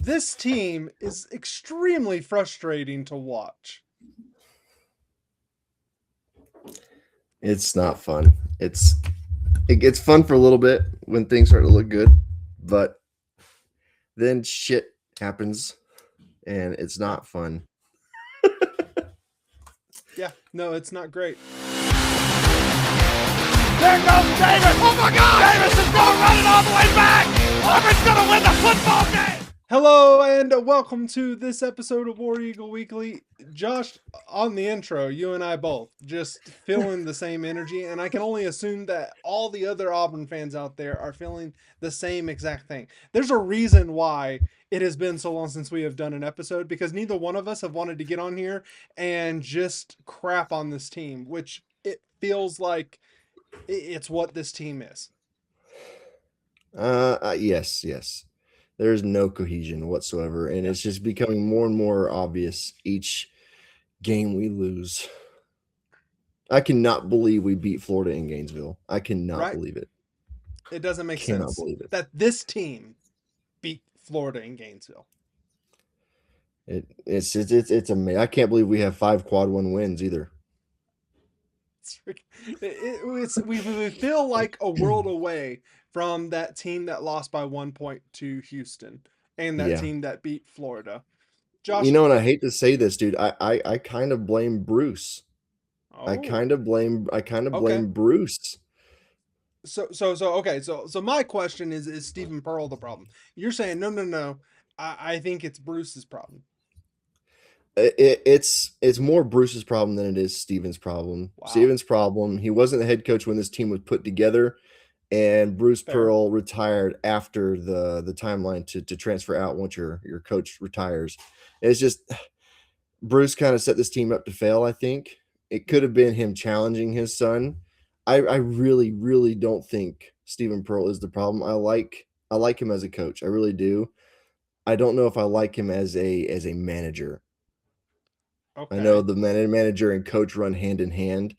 This team is extremely frustrating to watch. It's not fun. It gets fun for a little bit when things start to look good, but then shit happens and it's Yeah. not fun. Yeah, no, it's not great. There goes Davis. Oh my God! Davis is going to run it all the way back. Auburn's going to win the football game. Hello and welcome to this episode of War Eagle Weekly. Josh, on the intro, you and I both just feeling the same energy, and I can only assume that all the other Auburn fans out there are feeling the same exact thing. There's a reason why it has been so long since we have done an episode, because neither one of us have wanted to get on here and just crap on this team, which it feels like it's what this team is. Yes. There's no cohesion whatsoever, and it's just becoming more and more obvious each game we lose. I cannot believe we beat Florida in Gainesville. I cannot believe it. It doesn't make Cannot sense believe it. that this team beat Florida in Gainesville. It's amazing. I can't believe we have 5 quad 1 wins either. We feel like a world away from that team that lost by 1 point to Houston and that team that beat Florida. Josh, and I hate to say this, dude. I kind of blame Bruce. I kind of blame Bruce. So my question is Stephen Pearl the problem? You're saying no. I think it's Bruce's problem. It's more Bruce's problem than it is Steven's problem. Wow. Steven's problem, he wasn't the head coach when this team was put together, and Bruce Pearl retired after the timeline to transfer out once your coach retires. It's just Bruce kind of set this team up to fail, I think. It could have been him challenging his son. I really don't think Stephen Pearl is the problem. I like him as a coach. I really do. I don't know if I like him as a manager. Okay. I know the manager and coach run hand in hand.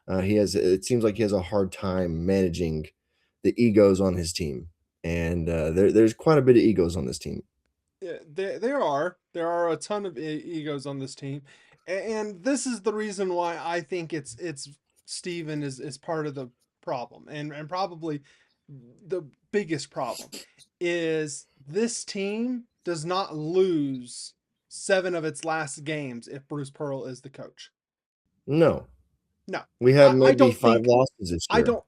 It seems like he has a hard time managing the egos on his team, and there's quite a bit of egos on this team. Yeah, there are a ton of egos on this team, and this is the reason why I think it's Steven is part of the problem, and probably the biggest problem is this team does not lose 7 of its last games if Bruce Pearl is the coach. No. No. We have maybe 5 losses this year.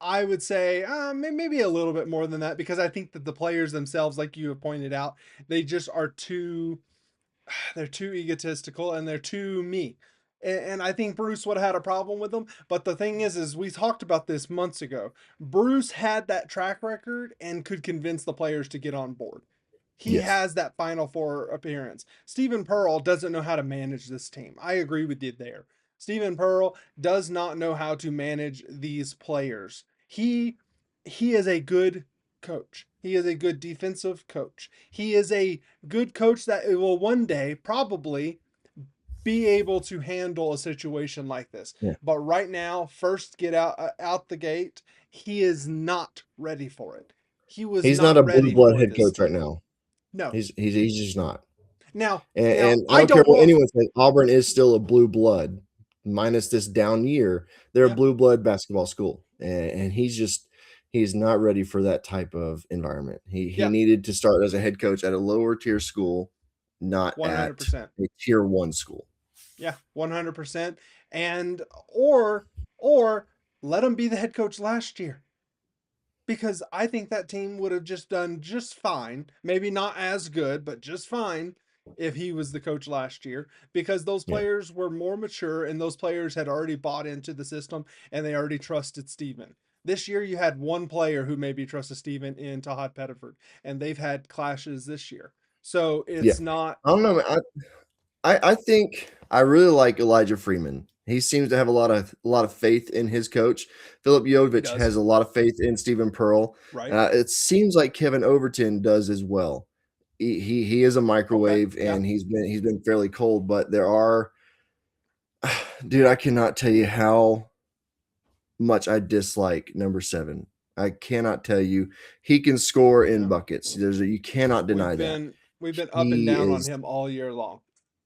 I would say maybe a little bit more than that, because I think that the players themselves, like you have pointed out, they just are they're too egotistical and they're too me. And I think Bruce would have had a problem with them. But the thing is we talked about this months ago. Bruce had that track record and could convince the players to get on board. He has that Final Four appearance. Stephen Pearl doesn't know how to manage this team. I agree with you there. Stephen Pearl does not know how to manage these players. He is a good coach. He is a good defensive coach. He is a good coach that will one day probably be able to handle a situation like this. Yeah. But right now, first get out the gate, he is not ready for it. He's not a blue blood head coach right now. No, he's just not. Now, and I don't care what anyone says. Auburn is still a blue blood, minus this down year. They're a blue blood basketball school, and he's not ready for that type of environment. He needed to start as a head coach at a lower tier school, not 100%. At a tier 1 school. Yeah, 100%. And or let him be the head coach last year. Because I think that team would have just done just fine. Maybe not as good, but just fine if he was the coach last year. Because those players were more mature and those players had already bought into the system and they already trusted Steven. This year you had one player who maybe trusted Steven in Tahad Pettiford. And they've had clashes this year. So it's not... I don't know. I think I really like Elijah Freeman. He seems to have a lot of faith in his coach. Philip Jovich has a lot of faith in Stephen Pearl. Right. It seems like Kevin Overton does as well. He is a microwave, and he's been fairly cold. But there are, dude, I cannot tell you how much I dislike number 7. I cannot tell you. He can score in Yeah. buckets. You cannot deny that. We've been up and He down on is. him all year long.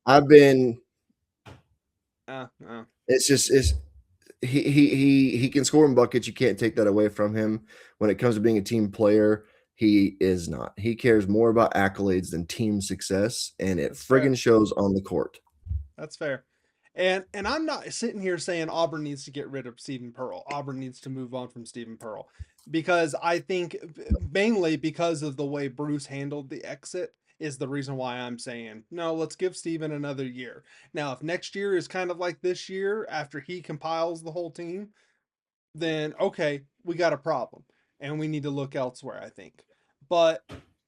I've been. Uh, uh, It's just it's he can score in buckets. You can't take that away from him. When it comes to being a team player, he is not. He cares more about accolades than team success, and it that's fair. friggin' shows on the court. That's fair. And I'm not sitting here saying Auburn needs to get rid of Stephen Pearl. Auburn needs to move on from Stephen Pearl because I think mainly because of the way Bruce handled the exit is the reason why I'm saying no. Let's give Stephen another year. Now, if next year is kind of like this year after he compiles the whole team, then okay, we got a problem and we need to look elsewhere. I think, but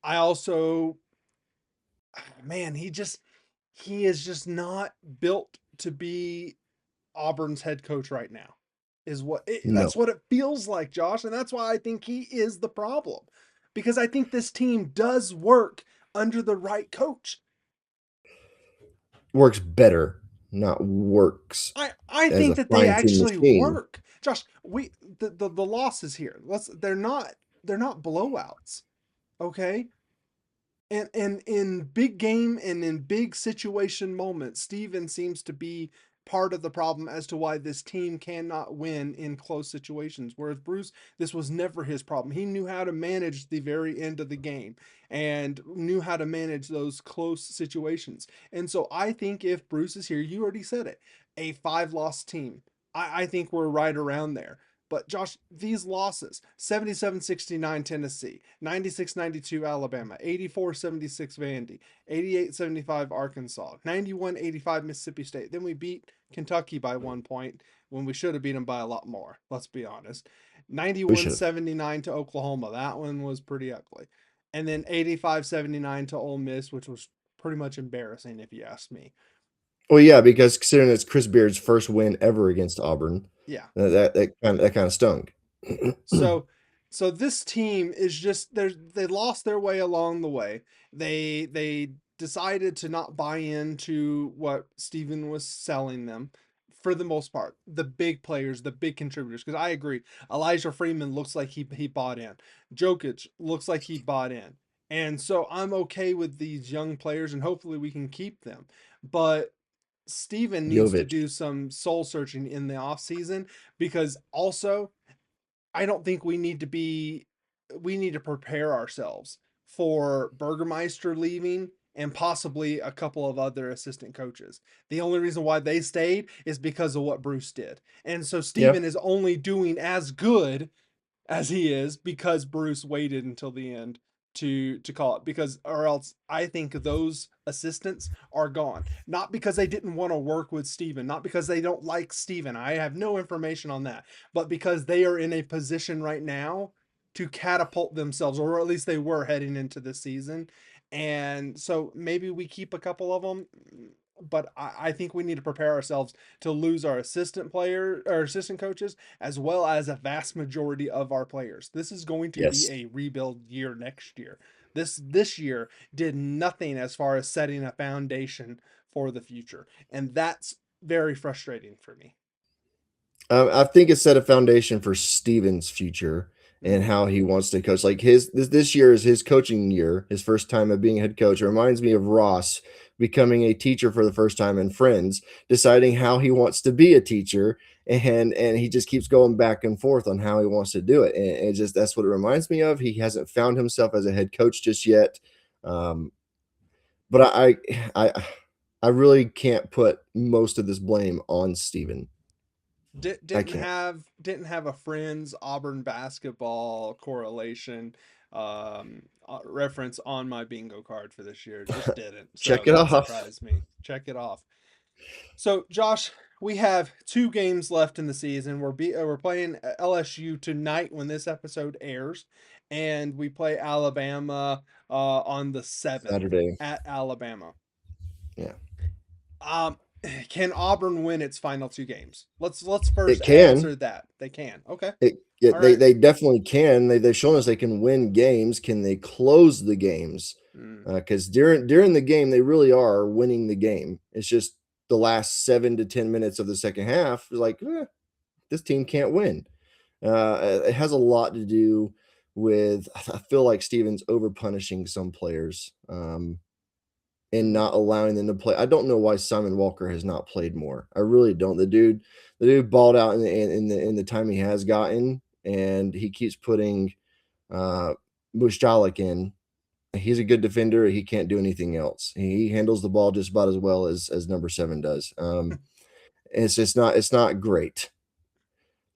I also, man, he is just not built to be Auburn's head coach right now. No, That's what it feels like, Josh, and that's why I think he is the problem. Because I think this team does work under the right coach. works better, not works I as think a that they fine tuned actually machine. work. Josh, the losses here. They're not blowouts. Okay? And in big game and in big situation moments, Steven seems to be part of the problem as to why this team cannot win in close situations. Whereas Bruce, this was never his problem. He knew how to manage the very end of the game and knew how to manage those close situations. And so I think if Bruce is here, you already said it, a 5-loss team. I think we're right around there. But Josh, these losses 77-69 Tennessee, 96-92 Alabama, 84-76 Vandy, 88-75 Arkansas, 91-85 Mississippi State. Then we beat Kentucky by 1 point when we should have beat them by a lot more, let's be honest. We should have. 91-79 to Oklahoma. That one was pretty ugly. And then 85-79 to Ole Miss, which was pretty much embarrassing if you ask me. Well, yeah, because considering it's Chris Beard's first win ever against Auburn, Yeah. that kind of stung. So so this team is just they lost their way along the way. They decided to not buy into what Steven was selling them for the most part. The big players, the big contributors, because I agree. Elijah Freeman looks like he bought in. Jokic looks like he bought in. And so I'm okay with these young players and hopefully we can keep them. But Steven needs to Jovic. do some soul searching in the offseason because also I don't think we need to prepare ourselves for Burgermeister leaving and possibly a couple of other assistant coaches. The only reason why they stayed is because of what Bruce did. And so Yeah. Steven is only doing as good as he is because Bruce waited until the end to call it because or else I think those assistants are gone. Not because they didn't want to work with Steven, not because they don't like Steven. I have no information on that, but because they are in a position right now to catapult themselves or at least they were heading into the season. And so maybe we keep a couple of them, but I think we need to prepare ourselves to lose our assistant player or assistant coaches as well as a vast majority of our players. This is going to be Yes. a rebuild year next year. This year did nothing as far as setting a foundation for the future, and that's very frustrating for me. I think it set a foundation for Steven's future and Mm-hmm. how he wants to coach. Like this year is his coaching year, his first time of being a head coach. It reminds me of Ross becoming a teacher for the first time and Friends, deciding how he wants to be a teacher, and he just keeps going back and forth on how he wants to do it. And it just that's what it reminds me of. He hasn't found himself as a head coach just yet. Um, but I I really can't put most of this blame on Steven. I can't. Didn't have a Friends Auburn basketball correlation reference on my bingo card for this year. Just didn't. So Check it that off. surprised me. Check it off. So Josh, we have 2 games left in the season. We're playing LSU tonight when this episode airs, and we play Alabama on the 7th Saturday. at Alabama. Yeah. Um, can Auburn win its final 2 games? Let's first It can. answer that. They can. Okay. Yeah, All they right. they definitely can. They've shown us they can win games. Can they close the games? Mm. Because during the game, they really are winning the game. It's just the last 7 to 10 minutes of the second half, like this team can't win. It has a lot to do with, I feel like Stevens over punishing some players, and Mhm. not allowing them to play. I don't know why Simon Walker has not played more. I really don't. The dude balled out in the time he has gotten, and he keeps putting uh Musjalek in. He's a good defender. He can't do anything else. He handles the ball just about as well as number 7 does. It's not great.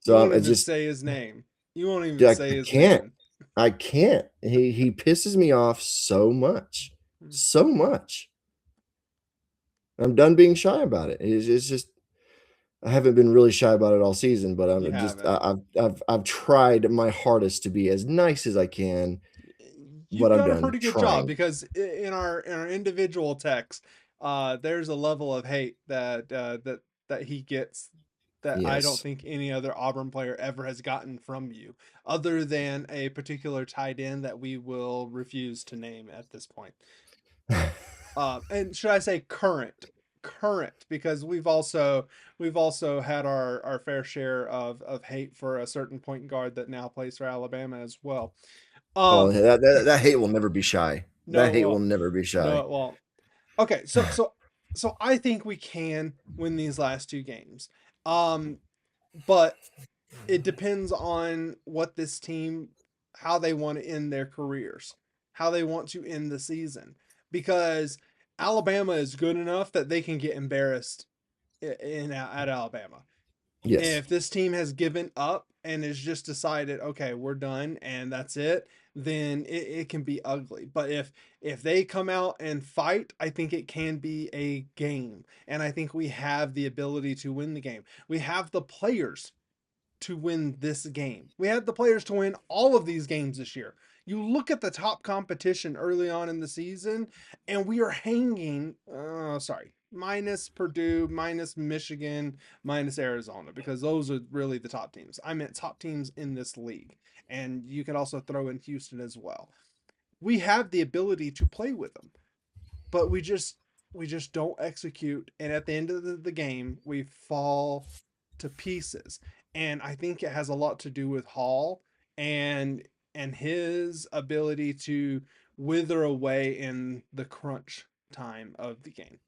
You So won't it's even just say his name. You won't even I say his can't. name. I can't. He pisses me off so much. Mm. So much. I'm done being shy about it. It's just I haven't been really shy about it all season, but You I'm just haven't. I've tried my hardest to be as nice as I can, You've but I'm done a done pretty good job trying. because in our individual texts, there's a level of hate that he gets that I don't Yes. think any other Auburn player ever has gotten from you, other than a particular tight end that we will refuse to name at this point. And should I say current, because we've also had our fair share of hate for a certain point guard that now plays for Alabama as well. Oh, Um, that hate will never be shy. no, That hate will well, never be no, shy. it won't. Okay, so I think we can win these last two games. Um, but it depends on what this team, how they want to end their careers, how they want to end the season, because Alabama is good enough that they can get embarrassed at Alabama. Yes. If this team has given up and has just decided, okay, we're done and that's it, then it can be ugly. But if they come out and fight, I think it can be a game. And I think we have the ability to win the game. We have the players to win this game. We had the players to win all of these games this year. You look at the top competition early on in the season, and we are hanging, minus Purdue, minus Michigan, minus Arizona, because those are really the top teams. I meant top teams in this league. And you can also throw in Houston as well. We have the ability to play with them, but we just don't execute, and at the end of the game we fall to pieces. And I think it has a lot to do with Hall and his ability to wither away in the crunch time of the game.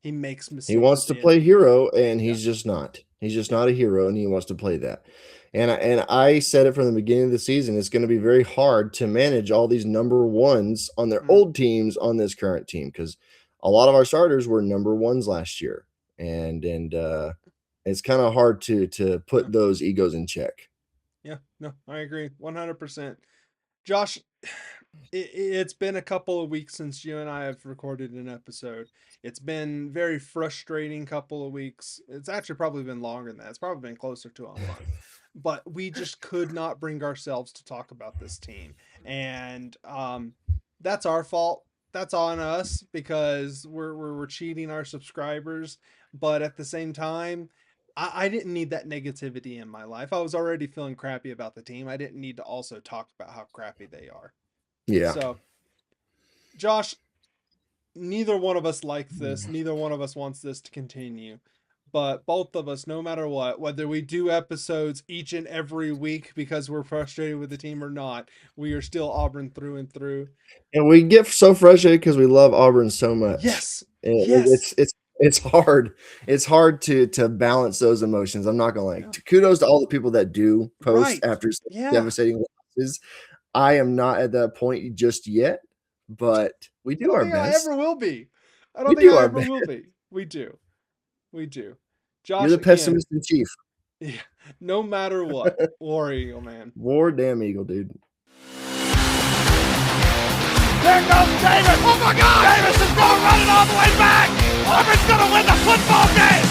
He makes He mistakes wants at to the end play of the game. hero, and Yeah. he's just not. He's just Yeah. not a hero, and he wants to play that. And I said it from the beginning of the season. It's going to be very hard to manage all these number ones on their Mm, old teams on this current team because a lot of our starters were number ones last year, and it's kind of hard to yeah. put those egos in check. Yeah. No, I agree 100%. Josh, it's been a couple of weeks since you and I have recorded an episode. It's been very frustrating couple of weeks. It's actually probably been longer than that. It's probably been closer to a month. But we just could not bring ourselves to talk about this team. And that's our fault. That's on us because we're cheating our subscribers. But at the same time, I didn't need that negativity in my life. I was already feeling crappy about the team. I didn't need to also talk about how crappy they are. Yeah. So, Josh, neither one of us likes this. Neither one of us wants this to continue. But both of us, no matter what, whether we do episodes each and every week because we're frustrated with the team or not, we are still Auburn through and through. And we get so frustrated because we love Auburn so much. Yes. It's Yes. it's it's hard. It's hard to balance those emotions. I'm not gonna Yeah. kudos to all the people that do post Right. after such Yeah. devastating losses. I am not at that point just yet, but we I do don't our think I best. ever will be. I We don't think do I our ever best. will be. We do. We do. You're Josh, the again, pessimist in chief. yeah, no matter what, War Eagle, man. War damn eagle, dude. There goes Davis. Oh my God! Davis is going running all the way back. Auburn's going to win the football game.